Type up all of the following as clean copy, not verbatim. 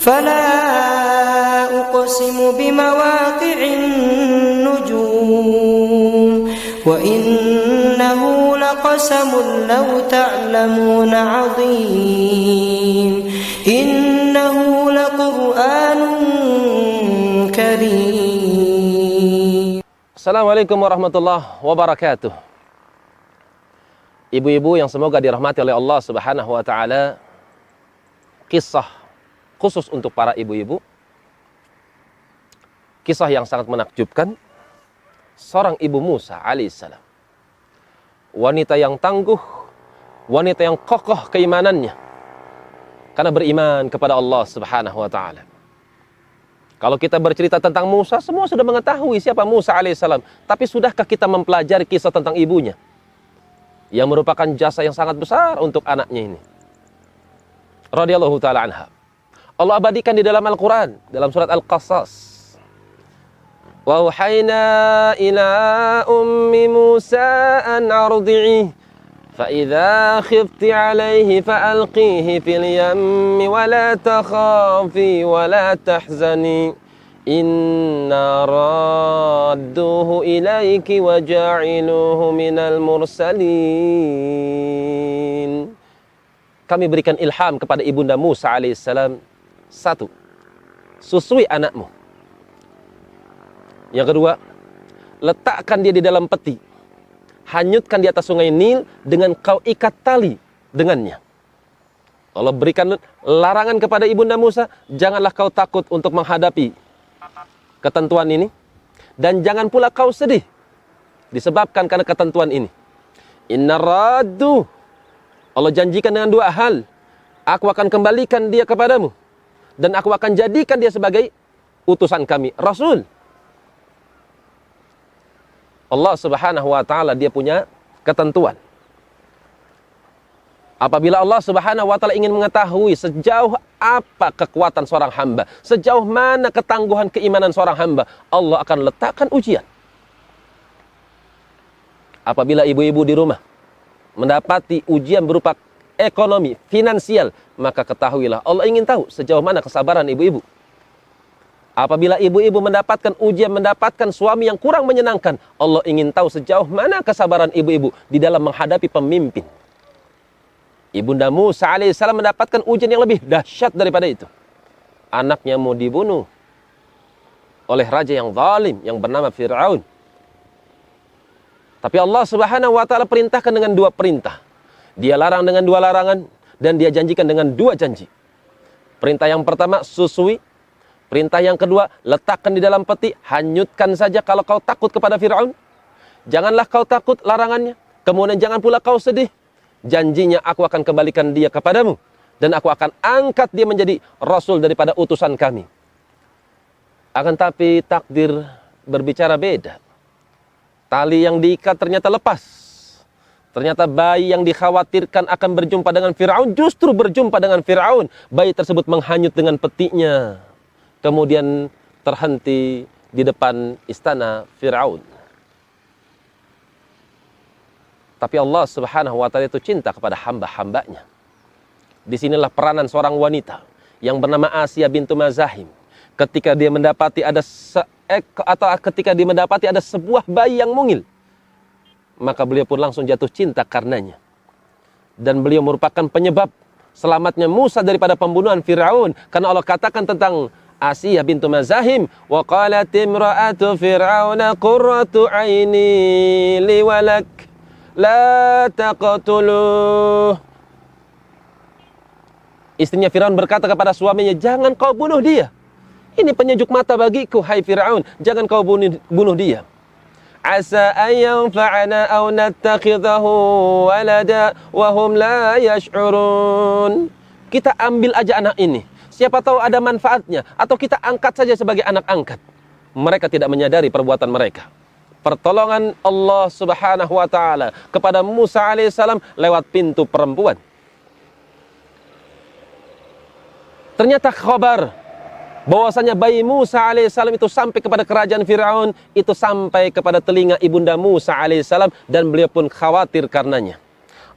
فلا أقسم بمواقع النجوم وإنه لقسم لو تعلمون عظيم إنه لقرآن كريم. Assalamualaikum warahmatullahi wabarakatuh. Ibu-ibu yang semoga dirahmati oleh Allah Subhanahu wa taala, kisah khusus untuk para ibu-ibu. Kisah yang sangat menakjubkan. Seorang ibu Musa alaihissalam. Wanita yang tangguh, wanita yang kokoh keimanannya. Karena beriman kepada Allah Subhanahu wa taala. Kalau kita bercerita tentang Musa, semua sudah mengetahui siapa Musa alaihissalam. Tapi sudahkah kita mempelajari kisah tentang ibunya? Yang merupakan jasa yang sangat besar untuk anaknya ini. Radhiyallahu ta'ala anha. Allah abadikan di dalam Al-Quran, dalam surat Al-Qasas. Wa uhaina ila ummi Musa an ardi'i fa idza khifti alayhi fa alqihi fil yammi wa la takhafi wa la tahzani inna radduhu ilayki wa ja'iluhu minal mursalin. Kami berikan ilham kepada ibunda Musa alaihissalam. 1. Susui anakmu. Yang kedua, letakkan dia di dalam peti. Hanyutkan di atas sungai Nil dengan kau ikat tali dengannya. Allah berikan larangan kepada ibunda Musa, janganlah kau takut untuk menghadapi ketentuan ini. Dan jangan pula kau sedih disebabkan karena ketentuan ini. Inna raddu, Allah janjikan dengan 2 hal. Aku akan kembalikan dia kepadamu. Dan aku akan jadikan dia sebagai utusan kami, Rasul. Allah Subhanahu wa ta'ala dia punya ketentuan. Apabila Allah Subhanahu wa ta'ala ingin mengetahui sejauh apa kekuatan seorang hamba, sejauh mana ketangguhan keimanan seorang hamba, Allah akan letakkan ujian. Apabila ibu-ibu di rumah mendapati ujian berupa ekonomi, finansial, maka ketahuilah Allah ingin tahu sejauh mana kesabaran ibu-ibu. Apabila ibu-ibu mendapatkan ujian, mendapatkan suami yang kurang menyenangkan, Allah ingin tahu sejauh mana kesabaran ibu-ibu di dalam menghadapi pemimpin. Ibunda Musa alaihissalam mendapatkan ujian yang lebih dahsyat daripada itu. Anaknya mau dibunuh oleh raja yang zalim yang bernama Fir'aun. Tapi Allah Subhanahu wa ta'ala perintahkan dengan 2 perintah. Dia larang dengan 2 larangan dan dia janjikan dengan 2 janji. Perintah yang pertama, susui. Perintah yang kedua, letakkan di dalam peti, hanyutkan saja kalau kau takut kepada Fir'aun. Janganlah kau takut larangannya. Kemudian jangan pula kau sedih. Janjinya aku akan kembalikan dia kepadamu. Dan aku akan angkat dia menjadi Rasul daripada utusan kami. Akan tapi takdir berbicara beda. Tali yang diikat ternyata lepas. Ternyata bayi yang dikhawatirkan akan berjumpa dengan Fir'aun justru berjumpa dengan Fir'aun. Bayi tersebut menghanyut dengan petinya. Kemudian terhenti di depan istana Fir'aun. Tapi Allah Subhanahu wa ta'ala itu cinta kepada hamba-hambanya. Disinilah peranan seorang wanita yang bernama Asiyah bintu Mazahim. Ketika dia mendapati ada sebuah bayi yang mungil, maka beliau pun langsung jatuh cinta karenanya. Dan beliau merupakan penyebab selamatnya Musa daripada pembunuhan Fir'aun. Karena Allah katakan tentang Asiyah bintu Mazahim, wa qalat imra'atu fir'auna qurratu aini li walak la taqtuluh. Istrinya Fir'aun berkata kepada suaminya, jangan kau bunuh dia. Ini penyejuk mata bagiku, hai Fir'aun, jangan kau bunuh dia. Asa an yanfa'ana aw nattakhidhahu walada wa hum la yash'urun. Kita ambil aja anak ini. Siapa tahu ada manfaatnya atau kita angkat saja sebagai anak angkat. Mereka tidak menyadari perbuatan mereka. Pertolongan Allah Subhanahu wa taala kepada Musa alaihissalam lewat pintu perempuan. Ternyata kabar bahwasanya bayi Musa alaihissalam itu sampai kepada kerajaan Fir'aun, itu sampai kepada telinga ibunda Musa alaihissalam, dan beliau pun khawatir karenanya.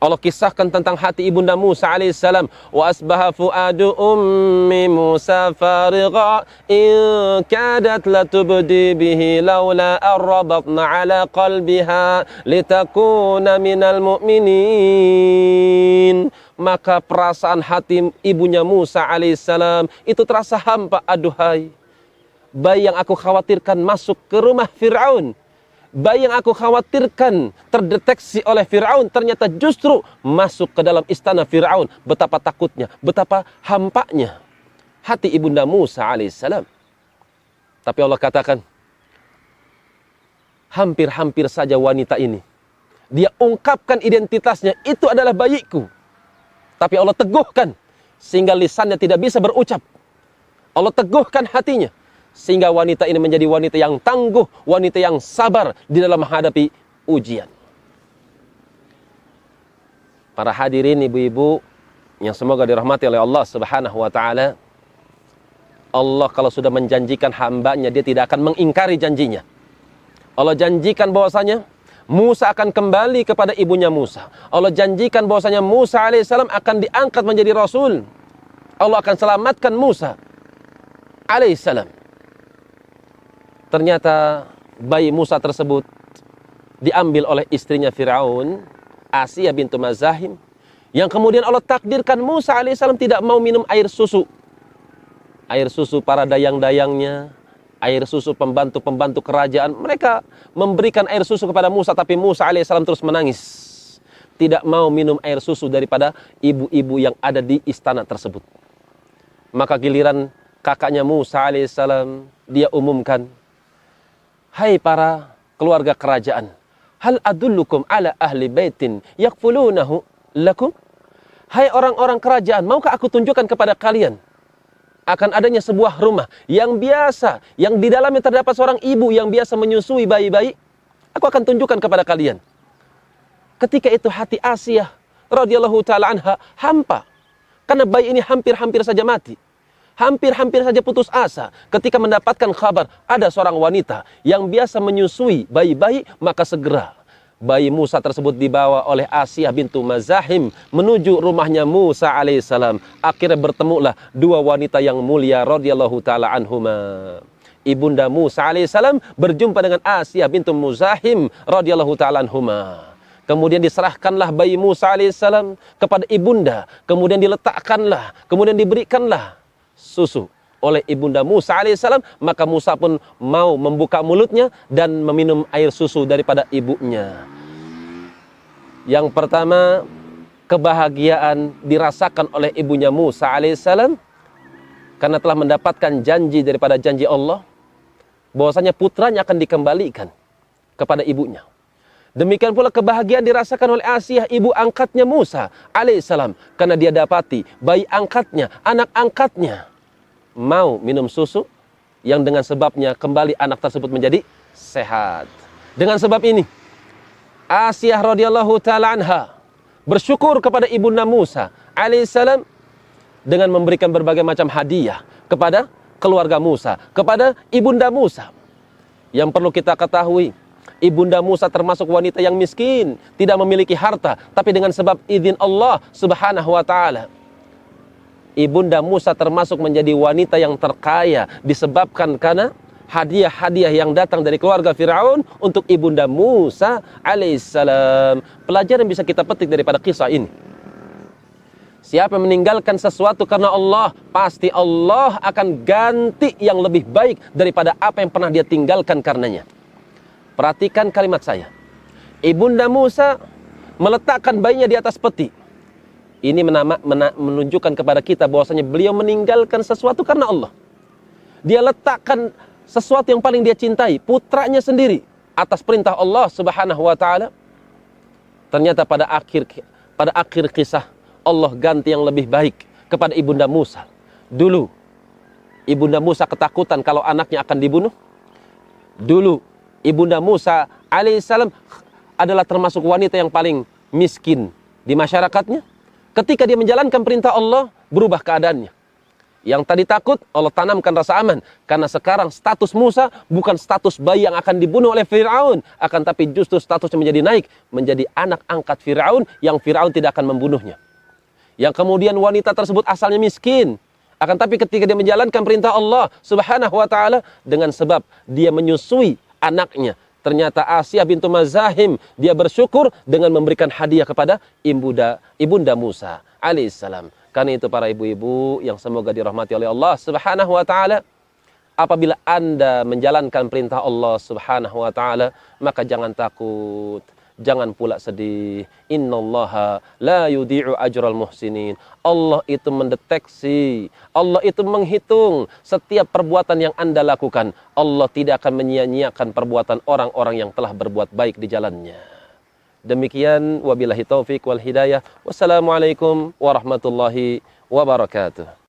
Allah kisahkan tentang hati ibunda Musa alaihissalam. Wa asbaha fuadu ummi Musa farigha in kadat latubdi bihi laula arrabatna ala qalbiha litakuna minal mu'minin. Maka perasaan hati ibunya Musa alaihissalam itu terasa hampa. Aduhai, bayi yang aku khawatirkan masuk ke rumah Fir'aun, bayi yang aku khawatirkan terdeteksi oleh Fir'aun ternyata justru masuk ke dalam istana Fir'aun. Betapa takutnya, betapa hampanya hati ibunda Musa alaihissalam. Tapi Allah katakan, hampir-hampir saja wanita ini, dia ungkapkan identitasnya, itu adalah bayiku. Tapi Allah teguhkan sehingga lisannya tidak bisa berucap. Allah teguhkan hatinya sehingga wanita ini menjadi wanita yang tangguh, wanita yang sabar di dalam menghadapi ujian. Para hadirin ibu-ibu yang semoga dirahmati oleh Allah Subhanahu wa taala. Allah kalau sudah menjanjikan hambanya, dia tidak akan mengingkari janjinya. Allah janjikan bahwasanya Musa akan kembali kepada ibunya Musa. Allah janjikan bahwasanya Musa alaihissalam akan diangkat menjadi rasul. Allah akan selamatkan Musa alaihissalam. Ternyata bayi Musa tersebut diambil oleh istrinya Fir'aun, Asiyah bintu Mazahim, yang kemudian Allah takdirkan Musa alaihissalam tidak mau minum air susu. Air susu para dayang-dayangnya, air susu pembantu-pembantu kerajaan. Mereka memberikan air susu kepada Musa, tapi Musa alaihissalam terus menangis. Tidak mau minum air susu daripada ibu-ibu yang ada di istana tersebut. Maka giliran kakaknya Musa alaihissalam, dia umumkan, hai para keluarga kerajaan, hal adullukum ala ahli baitin yakfulunahu lakum. Hai orang-orang kerajaan, maukah aku tunjukkan kepada kalian akan adanya sebuah rumah yang biasa, yang di dalamnya terdapat seorang ibu yang biasa menyusui bayi-bayi. Aku akan tunjukkan kepada kalian. Ketika itu hati Asiyah radhiyallahu taala anha hampa, karena bayi ini hampir-hampir saja mati. Hampir-hampir saja putus asa ketika mendapatkan kabar ada seorang wanita yang biasa menyusui bayi-bayi. Maka segera bayi Musa tersebut dibawa oleh Asiyah bintu Mazahim menuju rumahnya Musa alaihissalam. Akhirnya bertemulah dua wanita yang mulia radhiyallahu taala anhuma. Ibunda Musa alaihissalam berjumpa dengan Asiyah bintu Mazahim radhiyallahu taala anhuma. Kemudian diserahkanlah bayi Musa alaihissalam kepada ibunda. Kemudian diletakkanlah, kemudian diberikanlah susu oleh ibunda Musa alaihissalam. Maka Musa pun mau membuka mulutnya dan meminum air susu daripada ibunya. Yang pertama, kebahagiaan dirasakan oleh ibunya Musa alaihissalam karena telah mendapatkan janji daripada janji Allah bahwasanya putranya akan dikembalikan kepada ibunya. Demikian pula kebahagiaan dirasakan oleh Asiyah, ibu angkatnya Musa alaihissalam, karena dia dapati bayi angkatnya, anak angkatnya mau minum susu yang dengan sebabnya kembali anak tersebut menjadi sehat. Dengan sebab ini Asiyah radhiyallahu taala anha bersyukur kepada ibunda Musa alaihissalam dengan memberikan berbagai macam hadiah kepada keluarga Musa, kepada ibunda Musa. Yang perlu kita ketahui, ibunda Musa termasuk wanita yang miskin, tidak memiliki harta, tapi dengan sebab izin Allah Subhanahu wa taala, ibunda Musa termasuk menjadi wanita yang terkaya disebabkan karena hadiah-hadiah yang datang dari keluarga Fir'aun untuk ibunda Musa alaihissalam. Pelajaran bisa kita petik daripada kisah ini. Siapa yang meninggalkan sesuatu karena Allah, pasti Allah akan ganti yang lebih baik daripada apa yang pernah dia tinggalkan karenanya. Perhatikan kalimat saya. Ibunda Musa meletakkan bayinya di atas peti. Ini menunjukkan kepada kita bahwasanya beliau meninggalkan sesuatu karena Allah. Dia letakkan sesuatu yang paling dia cintai, putranya sendiri, atas perintah Allah Subhanahu wa taala. Ternyata pada akhir kisah Allah ganti yang lebih baik kepada ibunda Musa. Dulu ibunda Musa ketakutan kalau anaknya akan dibunuh. Dulu ibunda Musa alaihissalam adalah termasuk wanita yang paling miskin di masyarakatnya. Ketika dia menjalankan perintah Allah, berubah keadaannya. Yang tadi takut, Allah tanamkan rasa aman. Karena sekarang status Musa bukan status bayi yang akan dibunuh oleh Fir'aun. Akan tapi justru statusnya menjadi naik. Menjadi anak angkat Fir'aun yang Fir'aun tidak akan membunuhnya. Yang kemudian wanita tersebut asalnya miskin. Akan tapi ketika dia menjalankan perintah Allah Subhanahu wa ta'ala. Dengan sebab dia menyusui anaknya. Ternyata Asia bintu Mazahim. Dia bersyukur dengan memberikan hadiah kepada ibunda Musa alaihissalam. Karena itu para ibu-ibu yang semoga dirahmati oleh Allah Subhanahu wa ta'ala, apabila Anda menjalankan perintah Allah Subhanahu wa ta'ala, maka jangan takut, jangan pula sedih. Innallaha la yudhi'u ajral muhsinin. Allah itu mendeteksi, Allah itu menghitung setiap perbuatan yang Anda lakukan. Allah tidak akan menyia-nyiakan perbuatan orang-orang yang telah berbuat baik di jalannya. Demikian wabillahi taufik wal hidayah. Wassalamualaikum warahmatullahi wabarakatuh.